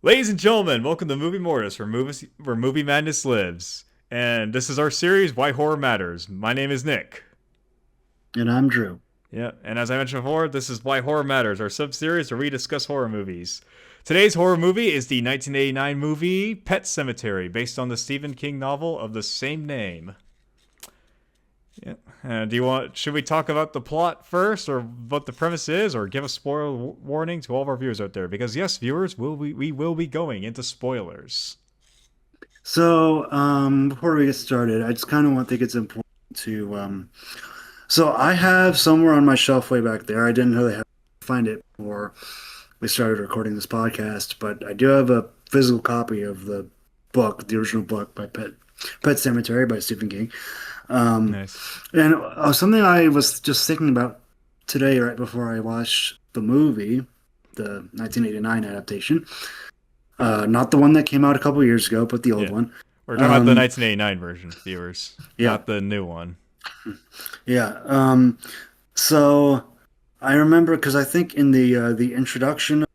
Ladies and gentlemen, welcome to Movie Mortis, where movie madness lives. And this is our series, Why Horror Matters. My name is Nick. And I'm Drew. Yeah, and as I mentioned before, this is Why Horror Matters, our sub-series where we discuss horror movies. Today's horror movie is the 1989 movie Pet Semetary, based on the Stephen King novel of the same name. Yeah. Should we talk about the plot first, or what the premise is, or give a spoiler warning to all of our viewers out there? Because yes, viewers, we will be going into spoilers. Before we get started, I just kind of think it's important to. So I have somewhere on my shelf way back there. I didn't really have to find it before we started recording this podcast, but I do have a physical copy of the book, the original book by Pet Semetary by Stephen King. Um, Nice. and Something I was just thinking about today, right before I watched the movie, the 1989 adaptation. Not the one that came out a couple years ago, but the old Yeah. one. We're talking about the Um, 1989 version, viewers, yeah, not the new one. yeah. So I remember because I think in the introduction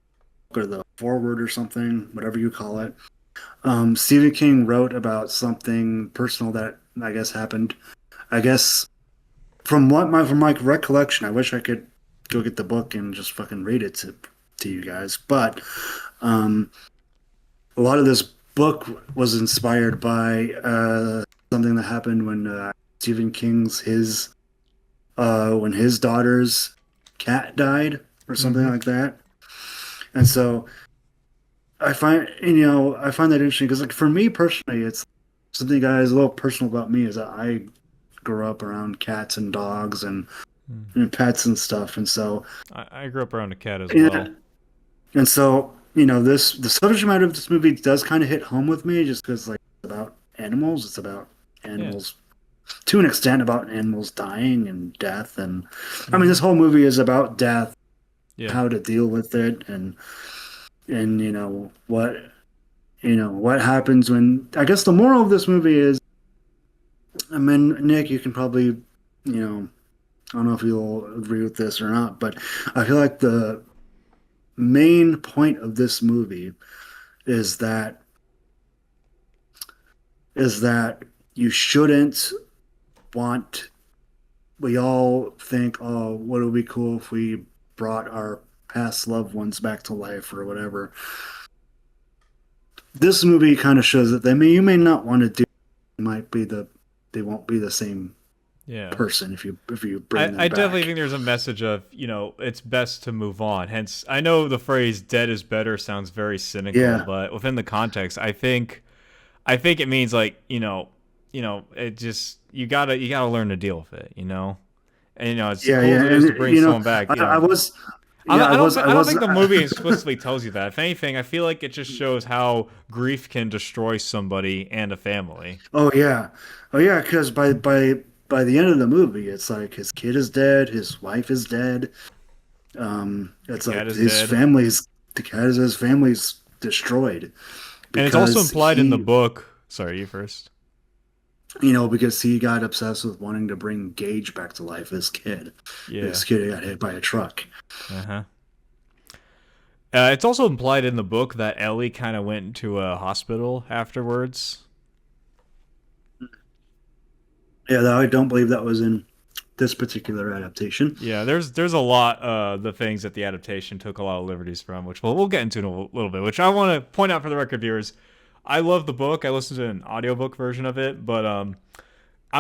or the forward or something, whatever you call it, Stephen King wrote about something personal that I guess happened. I guess from my recollection, I wish I could go get the book and just fucking read it to you guys, but um, a lot of this book was inspired by something that happened when Stephen King's his when his daughter's cat died or something Mm-hmm. like that. And so I find that interesting because like for me personally, it's something guys a little personal about me is that I grew up around cats and dogs and pets and stuff, and so I grew up around a cat as yeah, well. and so this the subject matter of this movie does kind of hit home with me just because like it's about animals. It's about Yeah. animals to an extent about animals dying and death, and I mean Mm-hmm. this whole movie is about death, Yeah. how to deal with it, and what happens when I guess the moral of this movie is, I mean, Nick, you can probably, I don't know if you'll agree with this or not, but I feel like the main point of this movie is that is that you shouldn't want. We all think, oh, what would be cool if we brought our past loved ones back to life or whatever. This movie kind of shows that you may not want to do. It might be they won't be the same Yeah. person if you I, bring them I definitely back. think there's a message of, it's best to move on. Hence, I know the phrase "dead is better" sounds very cynical, Yeah, but within the context, I think it means like, it just you gotta learn to deal with it, And as yeah, cool as yeah, it is to and bring someone back, I was, I yeah, I don't I I don't was. think the movie explicitly tells you that. If anything, I feel like it just shows how grief can destroy somebody and a family. Oh yeah, oh yeah, because by the end of the movie, it's like his kid is dead, his wife is dead. The It's cat like is dead. the cat is his family's destroyed And it's also because implied in the book. Sorry, you first. because he got obsessed with wanting to bring Gage back to life, his kid. Yeah. His kid got hit by a truck. Uh huh. It's also implied in the book that Ellie kind of went into a hospital afterwards. Yeah, though I don't believe that was in this particular adaptation. Yeah, there's a lot the things that the adaptation took a lot of liberties from, which we'll get into in a little bit. Which I want to point out for the record, viewers. I love the book. I listened to an audiobook version of it, but I'm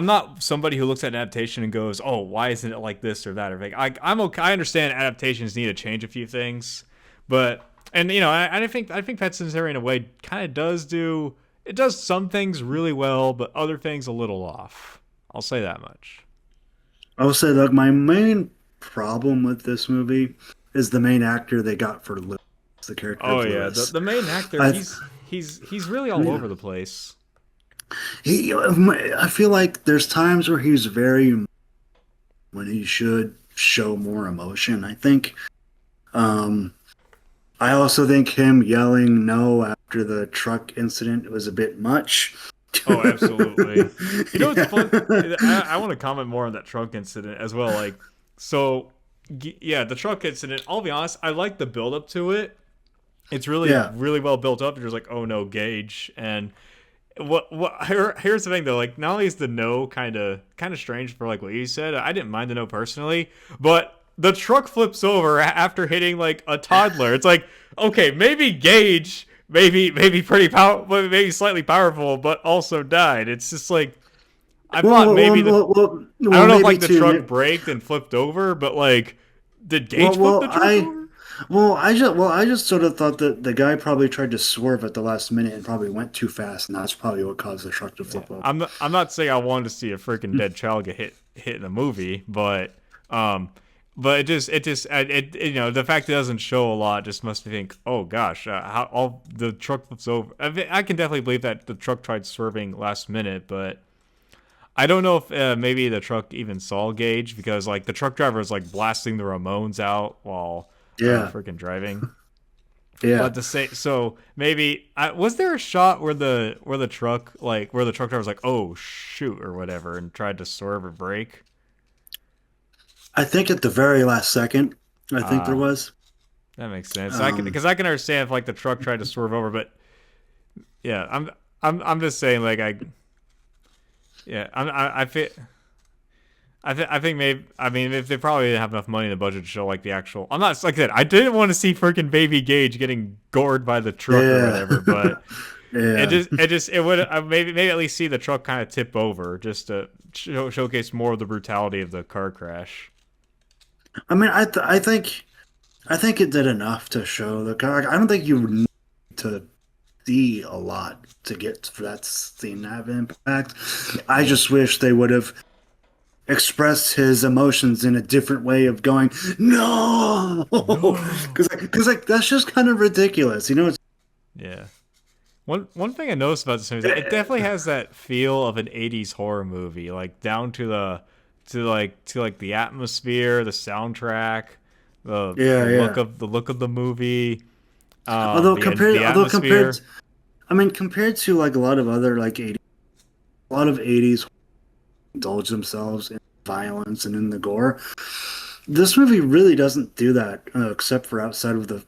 not somebody who looks at an adaptation and goes, "Oh, why isn't it like this or that?" Or like, I'm okay. I understand adaptations need to change a few things, but and I think Pet Sematary in a way kind of does some things really well, but other things a little off. I'll say that much. I will say, look, my main problem with this movie is the main actor they got for Lewis, the character Oh of yeah, the Lewis. the main actor, I, he's really all yeah, over the place. I feel like there's times where he's very when he should show more emotion. I think. Um, I also think him yelling no after the truck incident was a bit much. Oh, absolutely. You know what's fun? Yeah. I want to comment more on that truck incident as well. So, yeah, the truck incident. I'll be honest, I like the build up to it. It's really, Yeah. really well built up. You're just like, oh no, Gage. And here's the thing though, like not only is the no kind of strange for like what you said, I didn't mind the no personally, but the truck flips over after hitting like a toddler. It's like, okay, maybe Gage, maybe pretty powerful, maybe slightly powerful, but also died. It's just like I thought maybe I don't know if maybe like the too. truck braked and flipped over, but like did Well, Gage flip well, the truck I over? I just sort of thought that the guy probably tried to swerve at the last minute and probably went too fast, and that's probably what caused the truck to Yeah, flip over. I'm not saying I wanted to see a freaking dead child get hit in a movie, um, but the fact it doesn't show a lot just must me think, oh gosh, how all the truck flips over. I can definitely believe that the truck tried swerving last minute, but I don't know if maybe the truck even saw Gage because like the truck driver is like blasting the Ramones out while Yeah, freaking driving. yeah. But to say so, maybe was there a shot where the truck driver was like, "Oh shoot" or whatever, and tried to swerve or brake? I think at the very last second, I think there Ah, was. that makes sense. Um, Because I can understand if like the truck tried to swerve over, but yeah, I'm just saying like yeah, I feel. I think maybe I mean if they probably didn't have enough money in the budget to show like the actual. I'm not like I said. I didn't want to see freaking baby Gage getting gored by the truck or yeah, whatever, but yeah. it would maybe at least see the truck kind of tip over just to showcase more of the brutality of the car crash. I mean, I think it did enough to show the car. I don't think you need to see a lot to get for that scene to have impact. I Yeah. just wish they would have expressed his emotions in a different way of going no, No. because like that's just kind of ridiculous, you know. Yeah. One thing I noticed about this movie is that it definitely has that feel of an '80s horror movie, like down to to like the atmosphere, the soundtrack, Yeah, yeah. the look of the movie, Although atmosphere. I mean, compared to like a lot of other like 80s, a lot of 80s indulge themselves in violence and in the gore. This movie really doesn't do that, except for outside of the,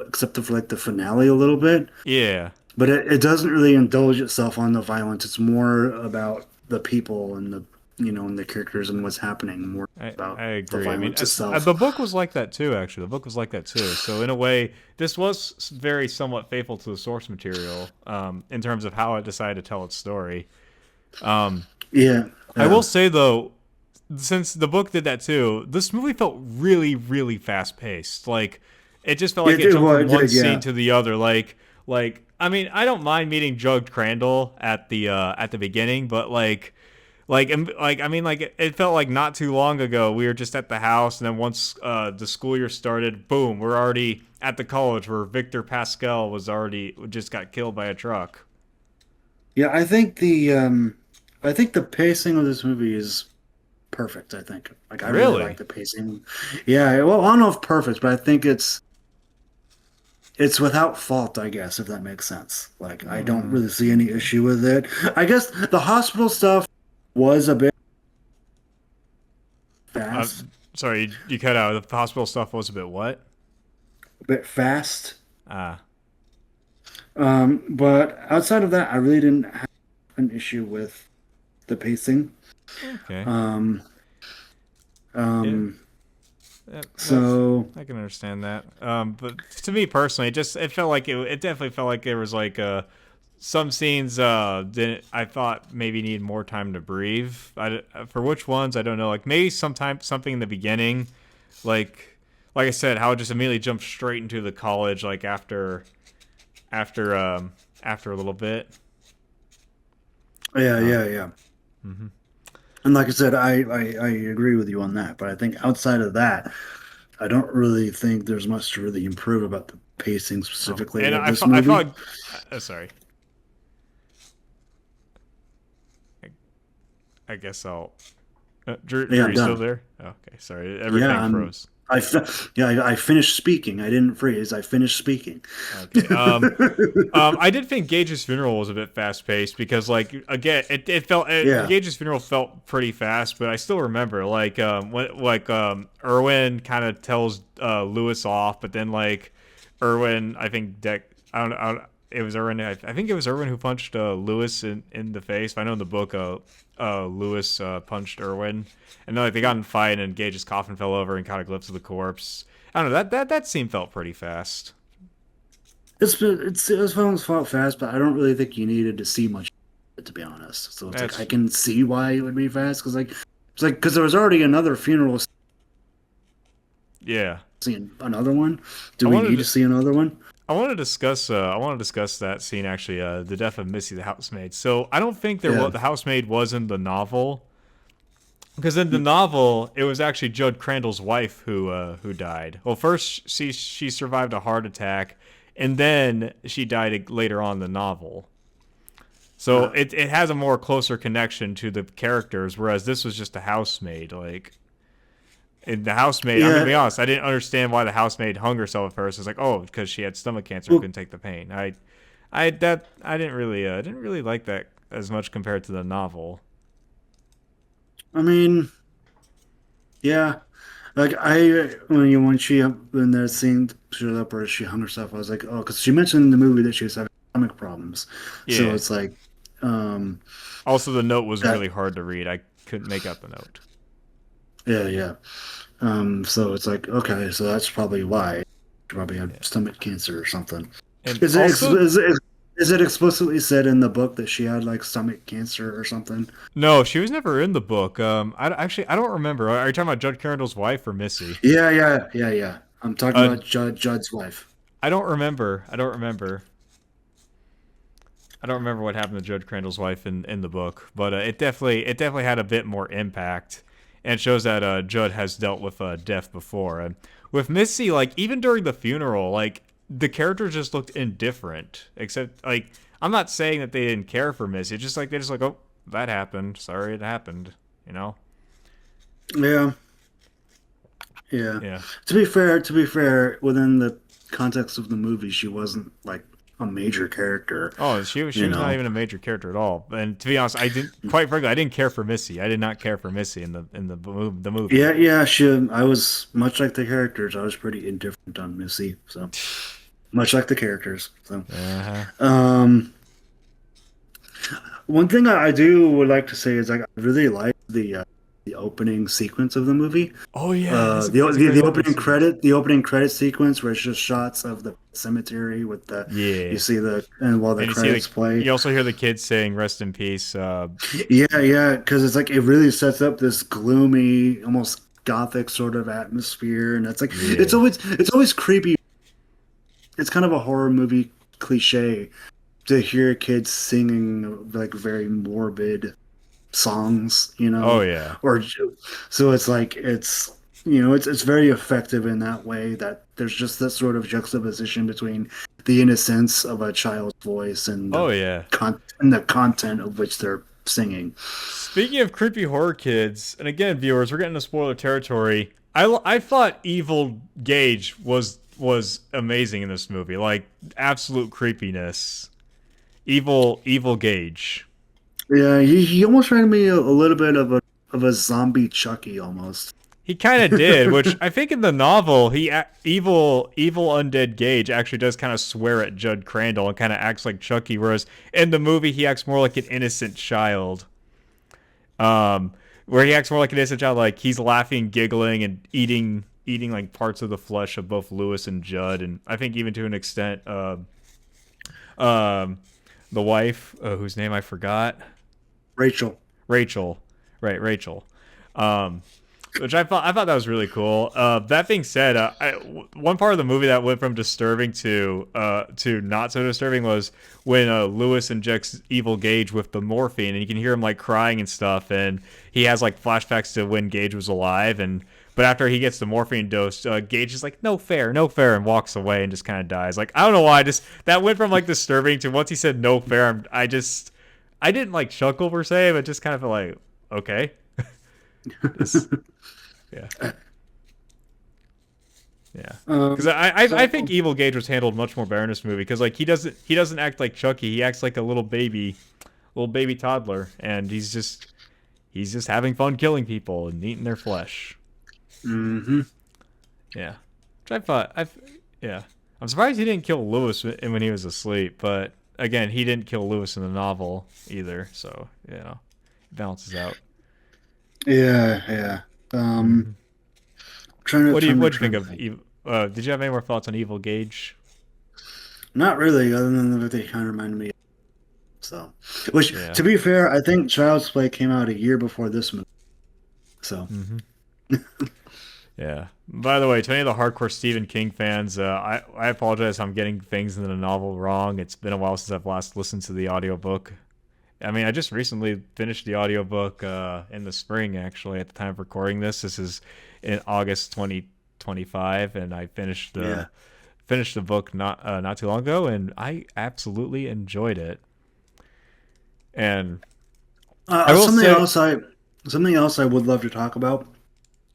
except for like the finale a little bit. Yeah, But it doesn't really indulge itself on the violence. It's more about the people and and the characters and what's happening, more I about the agree. I mean, violence itself. the book was like that too. Actually, the book was like that too. So in a way, this was very somewhat faithful to the source material, in terms of how it decided to tell its story. Um, Yeah, I will yeah. say though, since the book did that too, this movie felt really, really fast paced. Like it just felt like it jumped Well, from it one did, scene yeah. to the other. Like I mean, I don't mind meeting Judge Crandall at the beginning, but I mean, like it felt like not too long ago we were just at the house, and then once the school year started, boom, we're already at the college where Victor Pascal was already just got killed by a truck. Yeah, I think the pacing of this movie is perfect, I think. Like I really like Really? the pacing. Yeah, well, I don't know if perfect, but I think it's without fault, I guess, if that makes sense. Like I don't Hmm. really see any issue with it. I guess the hospital stuff was a bit Uh, fast. sorry, you cut out. The hospital stuff was a bit what? A bit fast. Ah, But outside of that, I really didn't have an issue with the pacing. okay. Um, Yeah, um, that so I can understand that. But to me personally, it felt like it definitely felt like there was like some scenes didn't I thought maybe need more time to breathe. For which ones I don't know. Like maybe sometime something in the beginning, like like I said, how it just immediately jumped straight into the college like after after a little bit. yeah, Uh, yeah, yeah. hmm And like I said, I agree with you on that. But I think outside of that, I don't really think there's much to really improve about the pacing oh, specifically and of this I movie. thought sorry. I, I guess I'll. Yeah, Drew, I'm you still done. there? Okay, sorry. Yeah, Everything froze. I finished speaking. I didn't freeze. I finished speaking. Okay. I did think Gage's funeral was a bit fast paced because, like, again, Yeah, Gage's funeral felt pretty fast, but I still remember, when Irwin kind of tells Lewis off, but then Irwin, I think I don't, it was Irwin. I think it was Irwin who punched Lewis in the face. I know in the book, Lewis punched Irwin, and then like they got in a fight, and Gage's coffin fell over and caught a glimpse of the corpse. I don't know, that scene felt pretty fast. It felt fast, but I don't really think you needed to see much, to be honest. So it's like That's I can see why it would be fast because there was already another funeral. yeah. Seeing another one? Do I we wanted need to to see another one? I want to discuss. I want to discuss that scene actually. The death of Missy, the housemaid. So I don't think Yeah. the housemaid was in the novel, because in the novel it was actually Judd Crandall's wife who died. Well, first she survived a heart attack, and then she died later on in the novel. So it has a more closer connection to the characters, whereas this was just a housemaid. Like, and the housemaid, I'm gonna be honest, I didn't understand why the housemaid hung herself at first. It's like, oh, because she had stomach cancer and Well, couldn't take the pain. I didn't really like that as much compared to the novel. I mean, yeah. Like when that scene showed up where she hung herself, I was like, oh, because she mentioned in the movie that she was having stomach problems. So Yeah. it's like, um, Also, the note was that really hard to read. I couldn't make out the note. yeah, yeah. So it's like, okay, so that's probably why she probably had Yeah. stomach cancer or something. And Is it also, is it explicitly said in the book that she had like stomach cancer or something? no, she was never in the book. I don't remember. Are you talking about Judd Carroll's wife or Missy? Yeah, yeah, yeah, yeah. I'm talking Uh, about Judd's wife. I don't remember. I don't remember what happened to Judge Crandall's wife in the book, but it definitely had a bit more impact, and it shows that Judd has dealt with death before. And with Missy, like even during the funeral, like the characters just looked indifferent. Except like I'm not saying that they didn't care for Missy, it's just like they just like, oh, that happened. Sorry it happened. You know? Yeah, yeah. Yeah. To be fair, within the context of the movie, she wasn't like a major character, Oh, she you was not know. even a major character at all. And to be honest, I didn't quite frankly I didn't care for Missy. I did not care for Missy the movie. Yeah, yeah. I was much like the characters. I was pretty indifferent on Missy, so much like the characters. So, Uh-huh. um, one thing I do would like to say is like I really like the opening sequence of the movie. Oh yeah, it's a great opening scene. The opening credit sequence where it's just shots of the cemetery with the you Yeah, see the and while the and you see credits play. you also hear the kids saying "Rest in peace." Yeah, yeah, because it's like it really sets up this gloomy, almost gothic sort of atmosphere, and it's like Yeah. it's always creepy. It's kind of a horror movie cliche to hear kids singing like very morbid songs, Oh yeah. or so it's like it's very effective in that way that there's just this sort of juxtaposition between the innocence of a child's voice and Oh yeah. the content of which they're singing. Speaking of creepy horror kids, and again, viewers, we're getting to spoiler territory. I thought Evil Gage was amazing in this movie, like absolute creepiness. Evil Gage. Yeah, he almost reminded me a little bit of a zombie Chucky almost. He kind of did, which I think in the novel, evil undead Gage actually does kind of swear at Judd Crandall and kind of acts like Chucky, whereas in the movie he acts more like an innocent child. Where he acts more like an innocent child, like he's laughing, giggling, and eating like parts of the flesh of both Lewis and Judd, and I think even to an extent, um, the wife, whose name I forgot, Rachel. Rachel, right, Rachel. Um, which I thought that was really cool. That being said, one part of the movie that went from disturbing to not so disturbing was when Lewis injects Evil Gage with the morphine, and you can hear him like crying and stuff, and he has like flashbacks to when Gage was alive, and but after he gets the morphine dose, Gage is like no fair, and walks away and just kind of dies. Like I don't know why, just that went from like disturbing to once he said no fair, I didn't like chuckle per se, but just kind of felt like okay. Just, yeah, yeah. Because I think So Evil Gage was handled much more better in this movie. Because like he doesn't act like Chucky. He acts like a little baby toddler, and he's just having fun killing people and eating their flesh. hmm Yeah, which I thought yeah. I'm surprised he didn't kill Lewis when he was asleep, but again, he didn't kill Lewis in the novel either, so it balances out. Yeah, yeah. Hmm. Trying to What'd you think trying to of think. Evil? Did you have any more thoughts on Evil Gage? Not really, other than that they kind of reminded me. So, which Yeah. to be fair, I think Child's Play came out a year before this movie. So, Hmm. Yeah. By the way, to any of the hardcore Stephen King fans, I apologize. I'm getting things in the novel wrong. It's been a while since I've last listened to the audiobook. I mean, I just recently finished the audiobook in the spring, actually, at the time of recording this. This is in August 2025, and I yeah. finished the book not too long ago, and I absolutely enjoyed it. And I will Something say, else I would love to talk about.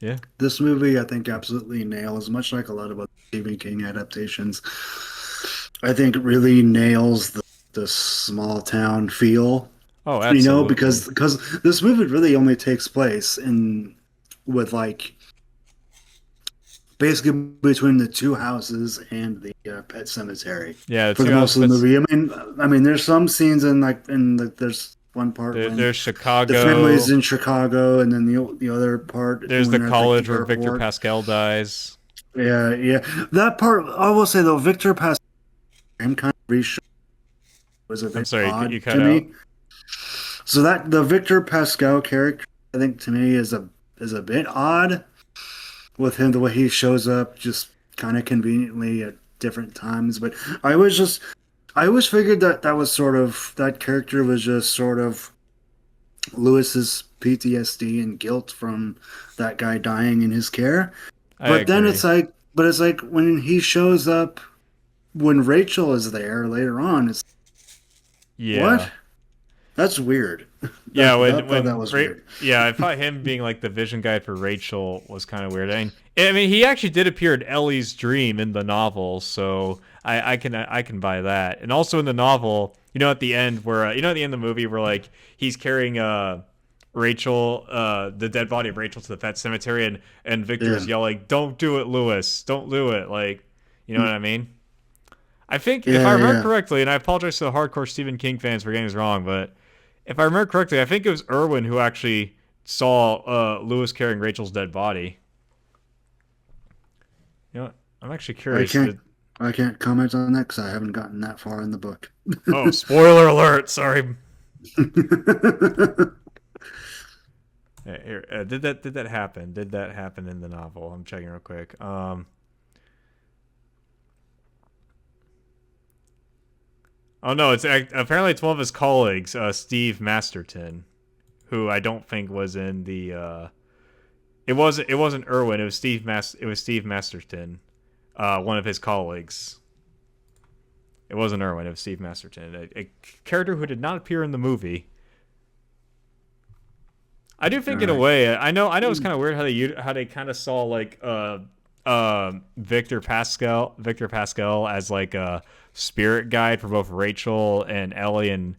yeah, This movie, I think, absolutely nails, much like a lot of other Stephen King adaptations. I think it really nails the small town feel, oh, because absolutely, this movie really only takes place in with like basically between the two houses and the pet cemetery yeah. The for the two most of the outfits. movie. I mean, there's some scenes there's one part when There's the family is Chicago. in Chicago, and then the other part There's when the they're at the college where Victor airport. Pascal dies. Yeah, yeah. That part, I will say though, Victor Pascal, him kind of reshow was a I'm bit sorry, you odd cut to out. me. So that the Victor Pascal character, I think to me is a bit odd with him the way he shows up, just kind of conveniently at different times. But I was just I always figured that that character was just sort of Lewis's PTSD and guilt from that guy dying in his care. I But then agree. it's like when he shows up when Rachel is there later on, it's what? Yeah. That's weird. Yeah, Thought that was weird. yeah, I thought him being like the vision guide for Rachel was kind of weird. I mean, he actually did appear in Ellie's dream in the novel, so I can buy that. And also in the novel, at the end where at the end of the movie where like he's carrying Rachel, the dead body of Rachel to the pet cemetery, and Victor Yeah. is yelling, "Don't do it, Lewis! Don't do it!" Like, you know what I mean? I think if I Yeah, remember yeah. correctly, and I apologize to the hardcore Stephen King fans for getting this wrong, but if I remember correctly, I think it was Irwin who actually saw Lewis carrying Rachel's dead body. You know what? I'm actually I curious. can't I can't comment on that because I haven't gotten that far in the book. Oh, spoiler alert! Sorry. Here, did that happen? Did that happen in the novel? I'm checking real quick. Oh no, apparently it's one of his colleagues, Steve Masterton, who I don't think was in the. It wasn't Irwin. It was Steve Masterton, one of his colleagues. It wasn't Irwin. It was Steve Masterton, a character who did not appear in the movie. I do All think in a right. way, I know it's kind of weird how they kind of saw like Victor Pascal as like a spirit guide for both Rachel and Ellie, and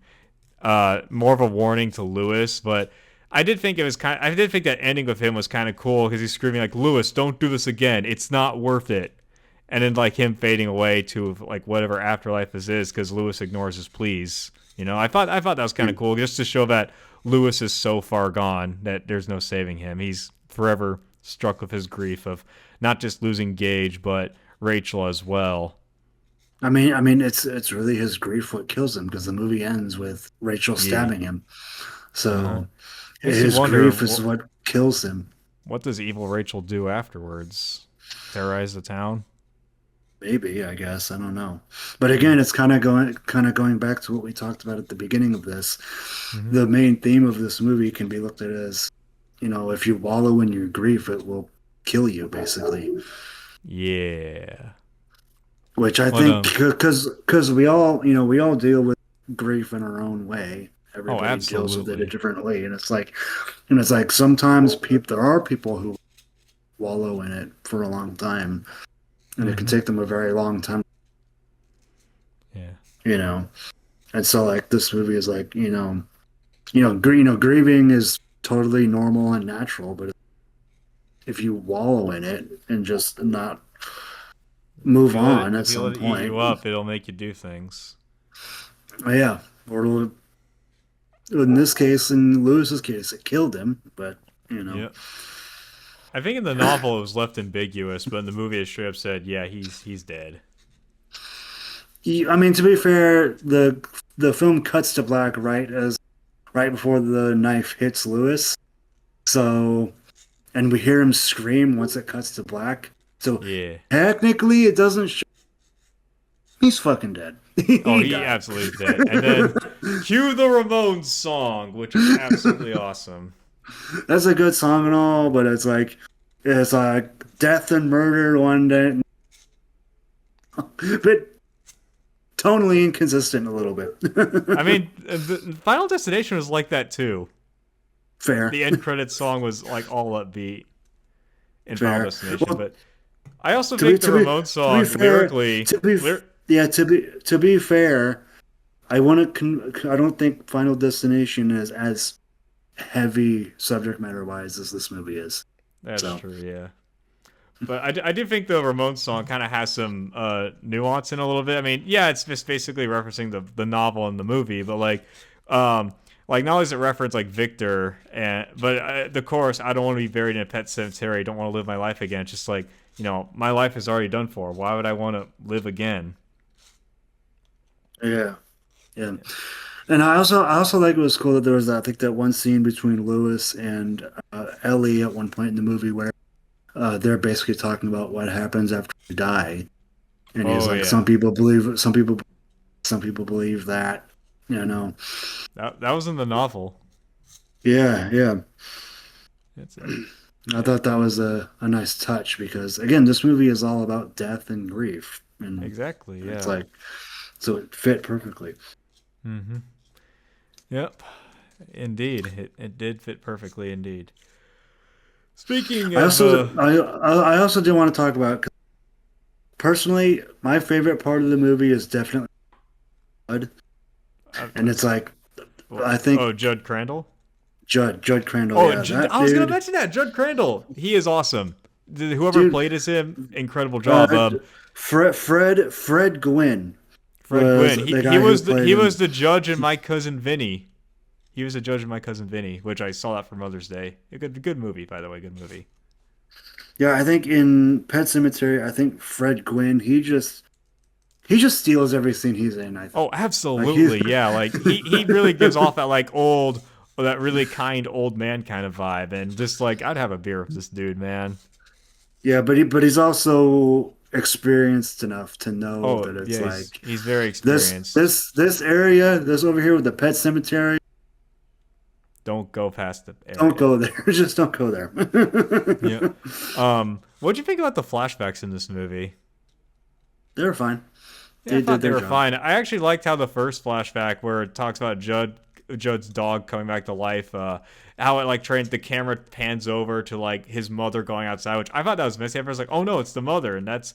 more of a warning to Lewis. But I did think that ending with him was kind of cool because he's screaming like, "Lewis, don't do this again. It's not worth it." And then like him fading away to like whatever afterlife this is because Lewis ignores his pleas. I thought that was kind of cool just to show that Lewis is so far gone that there's no saving him. He's forever struck with his grief of not just losing Gage but Rachel as well. It's really his grief what kills him because the movie ends with Rachel Yeah. stabbing him. Uh-huh. So Makes you his wonder grief is what kills him. what does evil Rachel do afterwards? Terrorize the town? Maybe, I guess. I don't know. But again, it's kind of going back to what we talked about at the beginning of this. Mm-hmm. The main theme of this movie can be looked at as, if you wallow in your grief, it will kill you, basically. Yeah. Which I But think because we all deal with grief in our own way. oh, Everybody deals with it a absolutely. different way, and it's like sometimes there are people who wallow in it for a long time, and it can Mm-hmm. take them a very long time, Yeah. you know. And so like this movie is like, grieving is totally normal and natural, but if you wallow in it and just not move If you let it, on at if you some let it eat point. you up, it'll make you do things. Yeah, or in this case, in Lewis's case, it killed him. But you know, Yeah. I think in the novel it was left ambiguous, but in the movie it straight up said, "Yeah, he's dead." I mean, to be fair, the film cuts to black right before the knife hits Lewis. So, and we hear him scream once it cuts to black. So Yeah. technically, it doesn't show he's fucking dead. Oh, He he died. absolutely is dead. And then cue the Ramones song, which is absolutely awesome. That's a good song and all, but it's like death and murder one day, but tonally inconsistent a little bit. I mean, the Final Destination was like that too. Fair, The end credits song was like all upbeat in Final fair. Destination, Well, but I also to be think the to be Ramones to be song fair, lyrically, to be yeah, to be fair, I don't think Final Destination is as heavy subject matter wise as this movie is. that's So true, yeah. But I do think the Ramones song kind of has some nuance in a little bit. I mean, yeah, it's just basically referencing the novel and the movie, but like not only does it reference like Victor, but the chorus, "I don't want to be buried in a pet cemetery. Don't want to live my life again." It's just like, my life is already done for. Why would I want to live again? yeah, yeah. And I also like it was cool that there was I think that one scene between Lewis and Ellie at one point in the movie where they're basically talking about what happens after you die, and he's Oh like, yeah, some people believe that, you know. that was in the novel. Yeah, yeah. That's it. I Yeah, thought that was a nice touch because again, this movie is all about death and grief, and exactly. it's Yeah. like so it fit perfectly. Mm-hmm. Yep. Indeed, it did fit perfectly. Indeed. Speaking of I also do want to talk about personally, my favorite part of the movie is definitely blood, uh, and it's like Well, I oh, think Judd Crandall. Judd Crandall, Oh, yeah, that I was gonna dude, mention that Judd Crandall. He is awesome. Whoever dude. played as him, incredible job. Uh, Fred Gwynn Fred was Gwynn. the guy who played He was him. the judge in My Cousin Vinny. He was the judge in My Cousin Vinny, which I saw that for Mother's Day. A good movie, by the way. Good movie. Yeah, I think in Pet Sematary, I think Fred Gwynn, he just steals every scene he's in. I think Oh, like he's absolutely, yeah. Like he really gives off that like that really kind old man kind of vibe, and just like I'd have a beer with this dude, man. yeah, but he's also experienced enough to know Oh that it's yeah, like he's very experienced. this area, this over here with the Pet Cemetery. Don't go past the Don't area. go there. Just don't go there. Yeah. What'd you think about the flashbacks in this movie? They're fine. Yeah, I They did thought they their were job. fine. I actually liked how the first flashback, where it talks about Judd's dog coming back to life, how it like trained the camera pans over to like his mother going outside, which I thought that was messy. I was like, oh no, it's the mother, and that's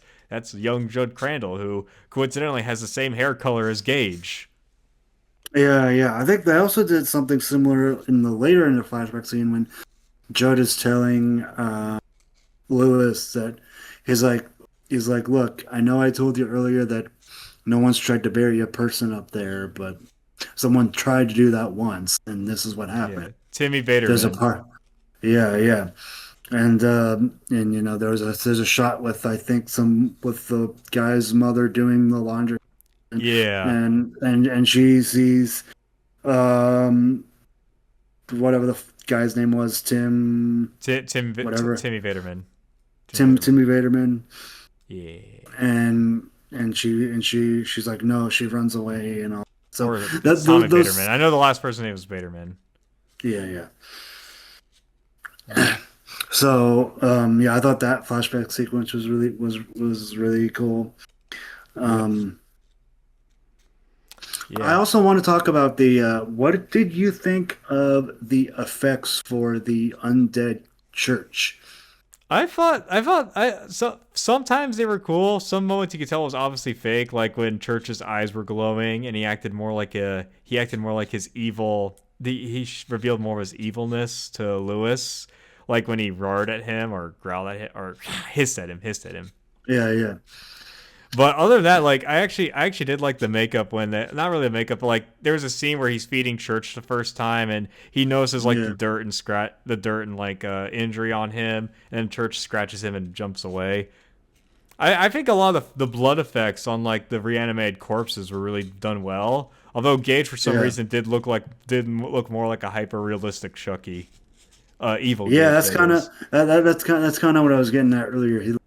young Judd Crandall, who coincidentally has the same hair color as Gage. Yeah, yeah. I think they also did something similar in the flashback scene when Judd is telling Lewis that he's like he's like, look, I know I told you earlier that no one's tried to bury a person up there, but someone tried to do that once, and this is what Yeah, happened. Timmy There's a Baterman. part. Yeah, yeah. And you know there's a shot with I think some with the guy's mother doing the laundry and Yeah, and she sees um whatever the guy's name was, Tim, whatever, Timmy Baterman. Timmy Baterman. Timmy Vaderman, Yeah, she's like no, she runs away and all. So or it's that Tommy Baterman. those I know the last person name was Baterman. yeah, yeah. Yeah. So yeah, I thought that flashback sequence was really cool. Yep. Um, I Yeah. also want to talk about the what did you think of the effects for the undead church? So sometimes they were cool. Some moments you could tell it was obviously fake, like when Church's eyes were glowing and he acted more like his evil. Revealed more of his evilness to Lewis, like when he roared at him or growled at him or hissed at him. Yeah, yeah. But other than that, like I actually did like the makeup when not really the makeup, but like there was a scene where he's feeding Church the first time, and he notices like the Yeah, dirt and like injury on him, and Church scratches him and jumps away. I think a lot of the blood effects on like the reanimated corpses were really done well. Although Gage for some yeah, reason did look more like a hyper realistic Chucky, evil yeah. Gage That's that kind of is. that's kind of what I was getting at earlier. He Yeah,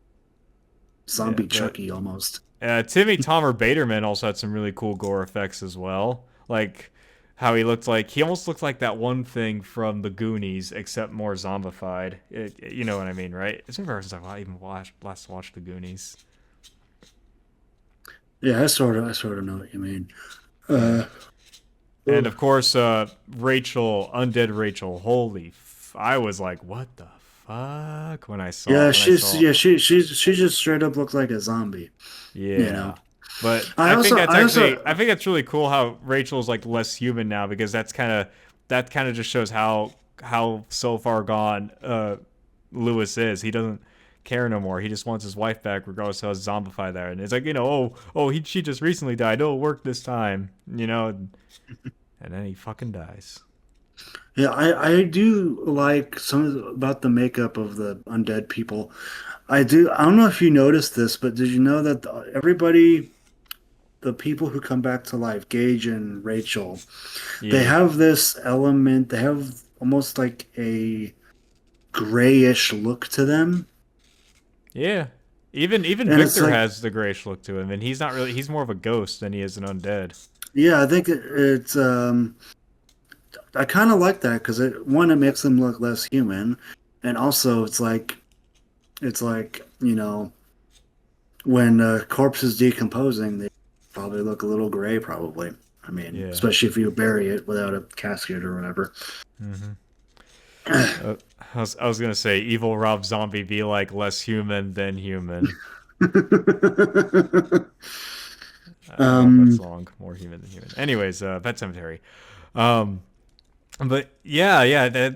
zombie but Chucky almost. Timmy Tomer Baterman also had some really cool gore effects as well. Like how he almost looked like that one thing from the Goonies, except more zombified. You know what I mean, right? It's been since I even last watched the Goonies. Yeah, I sort of know what you mean. Yeah, Uh, and ugh. of course, Rachel, undead Rachel. I was like, what the fuck Yeah, when I saw. she just straight up looks like a zombie. You know. Yeah. But I I also think that's really cool how Rachel's like less human now because that kind of just shows how so far gone Lewis is. He doesn't care no more. He just wants his wife back regardless of how zombified they are. And it's like, she just recently died. It'll work this time, and then he fucking dies. yeah, I do like about the makeup of the undead people. I do. I don't know if you noticed this, but did you know that everybody, the people who come back to life, Gage and Rachel, they Yeah. have this element. They have almost like a grayish look to them, Yeah. Even and it's Victor like, has the grayish look to him, and he's more of a ghost than he is an undead. yeah, I think it's. I kind of like that because it makes them look less human, and also it's like when a corpse is decomposing, they probably look a little gray, probably. I mean, Yeah. especially if you bury it without a casket or whatever. hmm I was gonna say, evil Rob Zombie be like less human than human. I don't know if that's um, long. More human than human. Anyways, Pet Cemetery. Um, but yeah.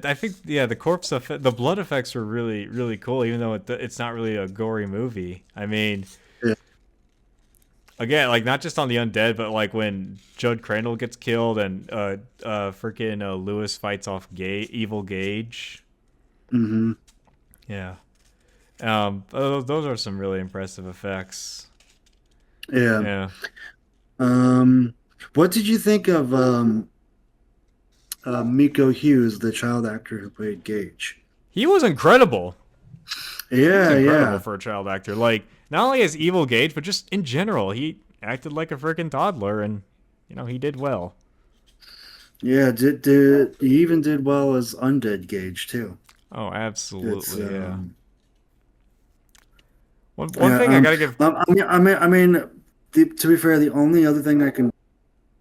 I think the corpse stuff, the blood effects were really really cool. Even though it's not really a gory movie. I mean, yeah. again, like not just on the undead, but like when Judd Crandall gets killed and freaking Lewis fights off evil Gage. Hmm. Yeah. Those are some really impressive effects. Yeah. Yeah. What did you think of Miko Hughes, the child actor who played Gage? He was incredible. He was Yeah, incredible yeah, for a child actor. Like, not only as Evil Gage, but just in general, he acted like a freaking toddler, and he did well. yeah. Did he even did well as Undead Gage too? Oh, It's absolutely, yeah. One yeah. thing I gotta give. To be fair, the only other thing I can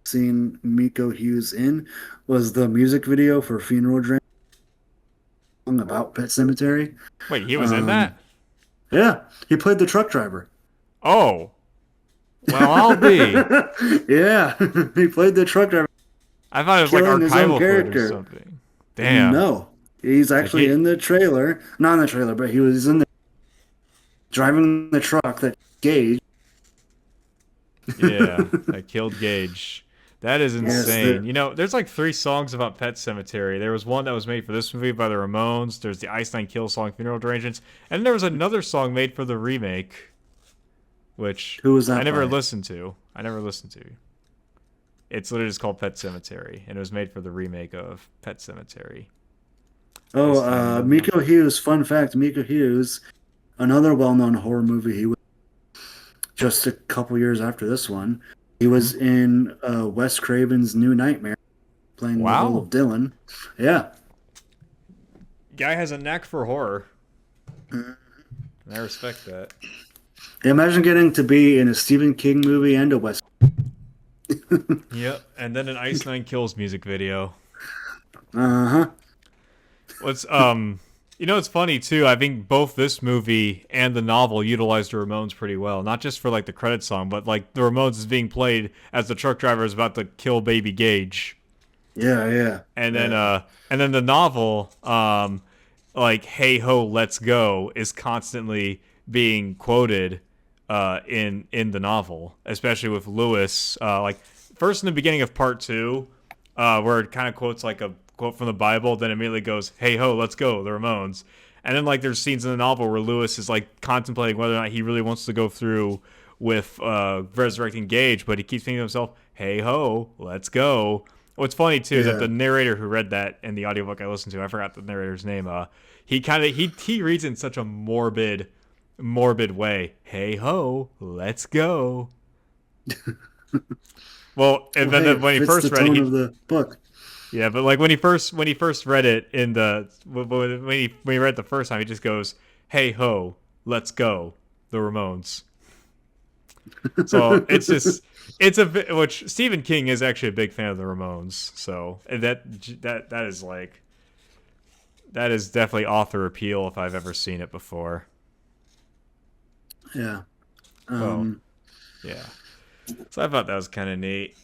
seen Miko Hughes in was the music video for Funeral Dream song about Pet Cemetery. Wait, he was in Um, that? yeah, he played the truck driver. Oh, well, I'll be. Yeah, he played the truck driver, I thought it was like killing his own archival footage or character. something. Damn. No, he's Like actually he. in the trailer. Not in the trailer, but he was in the driving the truck that Gage. Yeah, that killed Gage. That is Yes, insane. There's like three songs about Pet Cemetery. There was one that was made for this movie by the Ramones. There's the Iceland Kill song, Funeral Arrangements, and there was another song made for the remake, which who was I that never by? listened to. It's literally just called Pet Cemetery, and it was made for the remake of Pet Cemetery. Oh, Iceland. Miko Hughes. Fun fact: Miko Hughes, another well-known horror movie. He was just a couple years after this one. He Hmm. was in Wes Craven's New Nightmare, playing the role Wow, of Dylan. Yeah. guy has a knack for horror. I respect that. Imagine getting to be in a Stephen King movie and a Wes. Yep, and then an Iceland Kills music video. Uh-huh. What's it's funny too. I think both this movie and the novel utilized the Ramones pretty well. Not just for like the credit song, but like the Ramones is being played as the truck driver is about to kill baby Gage. Yeah, yeah, And then yeah. the novel like "Hey ho, let's go" is constantly being quoted in the novel, especially with Lewis. Like first in the beginning of part two, where it kind of quotes like a quote from the Bible, then immediately goes, "Hey ho, let's go, the Ramones." And then like there's scenes in the novel where Lewis is like contemplating whether or not he really wants to go through with resurrecting Gage, but he keeps thinking to himself, "Hey ho, let's go." What's funny too is that Yeah. the narrator who read that in the audiobook I listened to, I forgot the narrator's name. He kind of he reads it in such a morbid way. Hey ho, let's go. Well, and Well, hey, then it when he fits the first read it, tone of the book. yeah, but like when he first read it in the when he read it the first time, he just goes, "Hey ho, let's go, the Ramones." So it's just it's a which Stephen King is actually a big fan of the Ramones. So that is like that is definitely author appeal if I've ever seen it before. Yeah. Well, Um, yeah. So I thought that was kind of neat.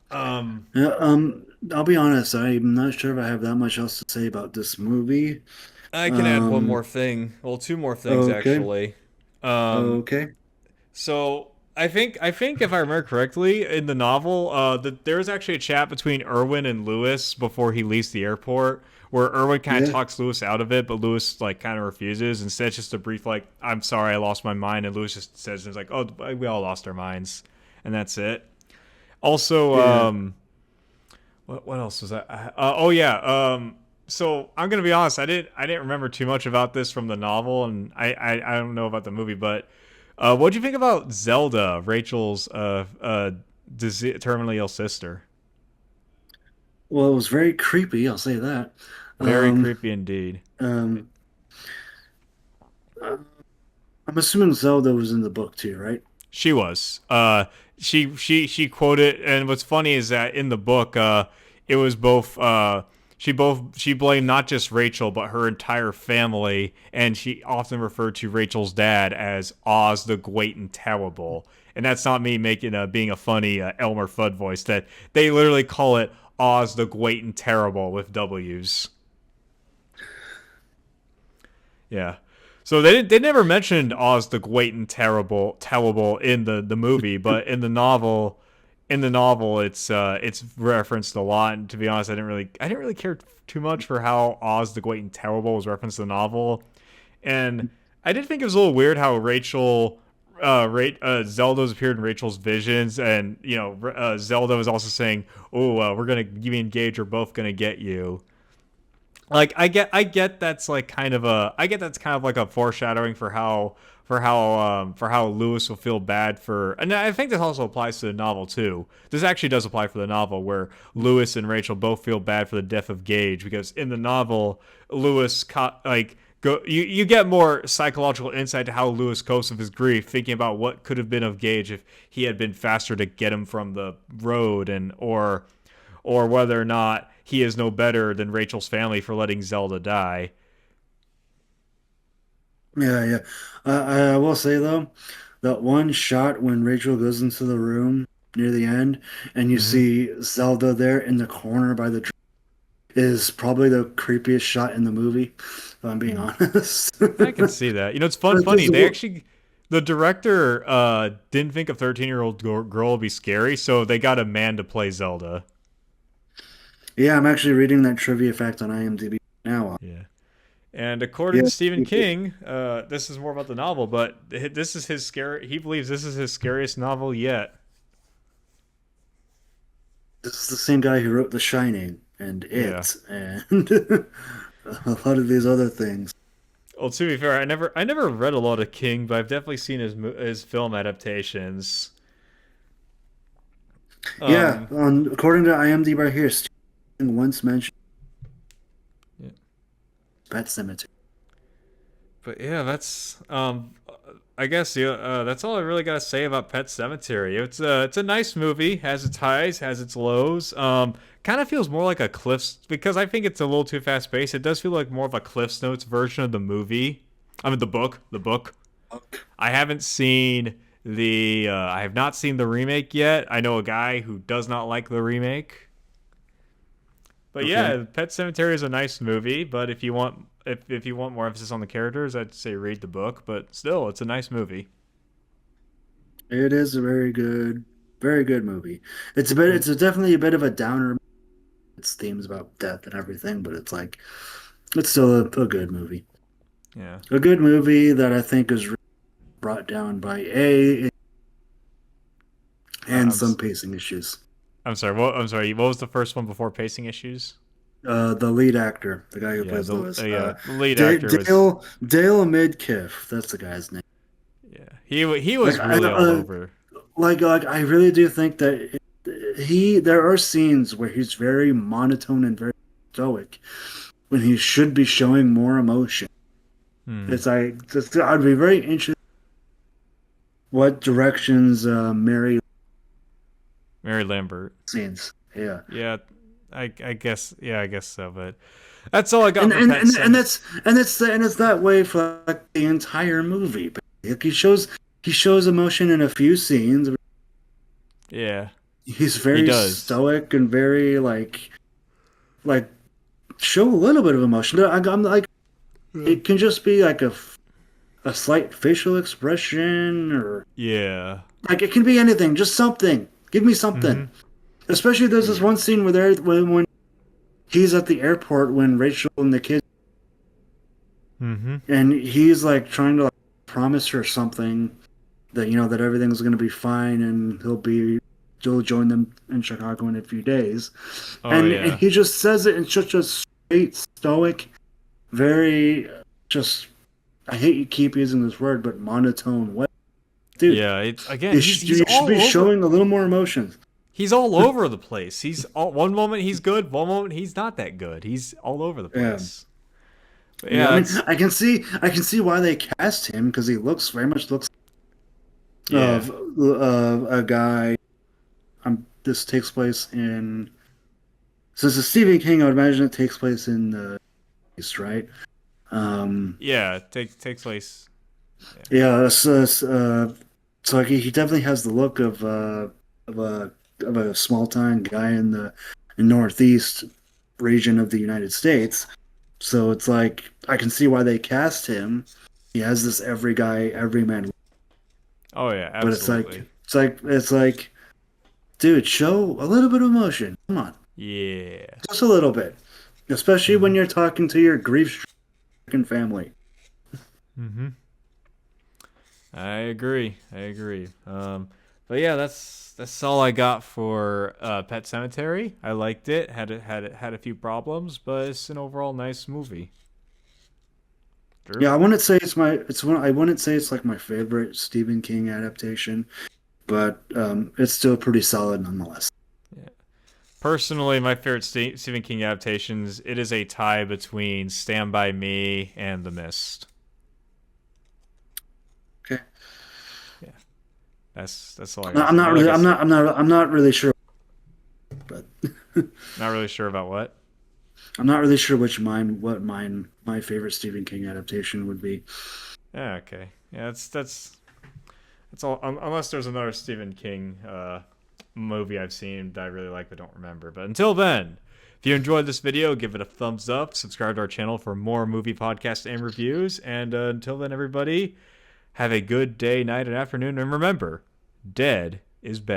Um, yeah. I'll be honest. I'm not sure if I have that much else to say about this movie. I can add one Um, more thing. Well, two more things okay. actually. Um, Okay. so I think if I remember correctly in the novel, that there's actually a chat between Irwin and Lewis before he leaves the airport, where Irwin kind of Yeah. talks Lewis out of it, but Lewis like kind of refuses. Instead, it's just a brief like, "I'm sorry, I lost my mind," and Lewis just says, "It's like, oh, we all lost our minds," and that's it. Also, Yeah. what else was that? Oh yeah. So I'm gonna be honest. I didn't remember too much about this from the novel, and I don't know about the movie. But what do you think about Zelda, Rachel's terminally ill sister? Well, it was very creepy. I'll say that. Very Um, creepy indeed. um, I'm assuming Zelda was in the book too, right? She was. She quoted, and what's funny is that in the book, it was both. She blamed not just Rachel but her entire family, and she often referred to Rachel's dad as Oz the Great and Terrible. And that's not me making being a funny Elmer Fudd voice. That they literally call it Oz the Great and Terrible with W's. Yeah. So they never mentioned Oz the Great and Terrible in the movie, but in the novel it's referenced a lot. And to be honest, I didn't really care too much for how Oz the Great and Terrible was referenced in the novel, and I did think it was a little weird how Zelda's appeared in Rachel's visions, and Zelda was also saying, "Oh, we're gonna you engage, we're both gonna get you." Like I get that's like kind of a I get that's kind of like a foreshadowing for how Lewis will feel bad for, and I think this also applies to the novel too. This actually does apply for the novel where Lewis and Rachel both feel bad for the death of Gage, because in the novel Lewis you get more psychological insight to how Lewis copes with his grief, thinking about what could have been of Gage if he had been faster to get him from the road, and or whether or not he is no better than Rachel's family for letting Zelda die. Yeah, yeah. I will say though, that one shot when Rachel goes into the room near the end, and you Mm-hmm. see Zelda there in the corner by the is probably the creepiest shot in the movie, if I'm being honest. I can see that. You know, it's funny. Because The director didn't think a 13-year-old girl would be scary, so they got a man to play Zelda. yeah, I'm actually reading that trivia fact on IMDb now. Yeah. And according to Yeah, Stephen King, this is more about the novel, but this is his scary. He believes this is his scariest novel yet. this is the same guy who wrote The Shining and Yeah. It and a lot of these other things. Well, to be fair, I never read a lot of King, but I've definitely seen his film adaptations. Yeah, Um, according to IMDb right here, Stephen once mentioned yeah. Pet Semetary. But yeah, that's I guess yeah, that's all I really gotta say about Pet Cemetery. It's a nice movie, has its highs, has its lows. Kind of feels more like a Cliff's, because I think it's a little too fast paced. It does feel like more of a Cliff's Notes version of the movie. I mean the book, the book. I haven't seen I have not seen the remake yet. I know a guy who does not like the remake. But Okay. yeah, Pet Cemetery is a nice movie, but if you want more emphasis on the characters, I'd say read the book, but still it's a nice movie. It is a very good movie. It's definitely a bit of a downer. Its themes about death and everything, but it's like it's still a good movie. Yeah. A good movie that I think is brought down by A Uh, and I'm some s- pacing issues. I'm sorry. I'm sorry. What was the first one before pacing issues? The lead actor, the guy who Yeah, plays Lewis, the lead actor was Dale Midkiff. That's the guy's name. yeah. He Like was I really all over. I really do think that there are scenes where he's very monotone and very stoic when he should be showing more emotion. Hmm. It's like I'd be very interested what directions Mary Mary Lambert. scenes. Yeah. Yeah, I guess yeah, I guess so. But that's all I got for Pet And Sematary. and it's that way for like the entire movie. Like he shows emotion in a few scenes. Yeah, He's he very does. stoic and very like show a little bit of emotion. I'm like it can just be like a slight facial expression or Yeah. like it can be anything, just something. Give me something. Mm-hmm. Especially there's this Yeah. one scene where when he's at the airport when Rachel and the kids Mm-hmm. and he's like trying to like, promise her something that that everything's going to be fine and he'll join them in Chicago in a few days. Oh And yeah. he just says it in such a straight, stoic, very just I hate you keep using this word, but monotone way. Dude, Yeah. It's again. He's you should all be over. showing a little more emotion. He's all over the place. He's all, one moment he's good, one moment he's not that good. He's all over the Yeah. place. But Yeah, yeah, I mean, that's I can see why they cast him because he looks very much looks yeah. of a guy. This takes place in since it's Stephen King. I would imagine it takes place in the East, right? Um, Yeah. Takes place. Yeah. yeah, so like he definitely has the look of a of a small town guy in the Northeast region of the United States. So it's like I can see why they cast him. He has this everyman, Oh yeah. but Absolutely. it's like, dude, show a little bit of emotion. Come on, Yeah. just a little bit, especially when Mm-hmm. you're talking to your grief-stricken family. Mm-hmm. I agree. I agree. But yeah, that's all I got for Pet Cemetery. I liked it. Had a few problems, but it's an overall nice movie. Drew. Yeah, I wouldn't say it's one. I wouldn't say it's like my favorite Stephen King adaptation, but it's still pretty solid nonetheless. Yeah. Personally, my favorite Stephen King adaptations. It is a tie between Stand by Me and The Mist. Okay, Yeah, that's all I gotta say. But like I said, I'm not really sure, but not really sure about what. I'm not really sure my favorite Stephen King adaptation would be. Yeah, okay. Yeah, that's all. Unless there's another Stephen King movie I've seen that I really like but don't remember. But until then, if you enjoyed this video, give it a thumbs up. Subscribe to our channel for more movie podcasts and reviews. And until then, everybody, have a good day, night, and afternoon. And remember, dead is better.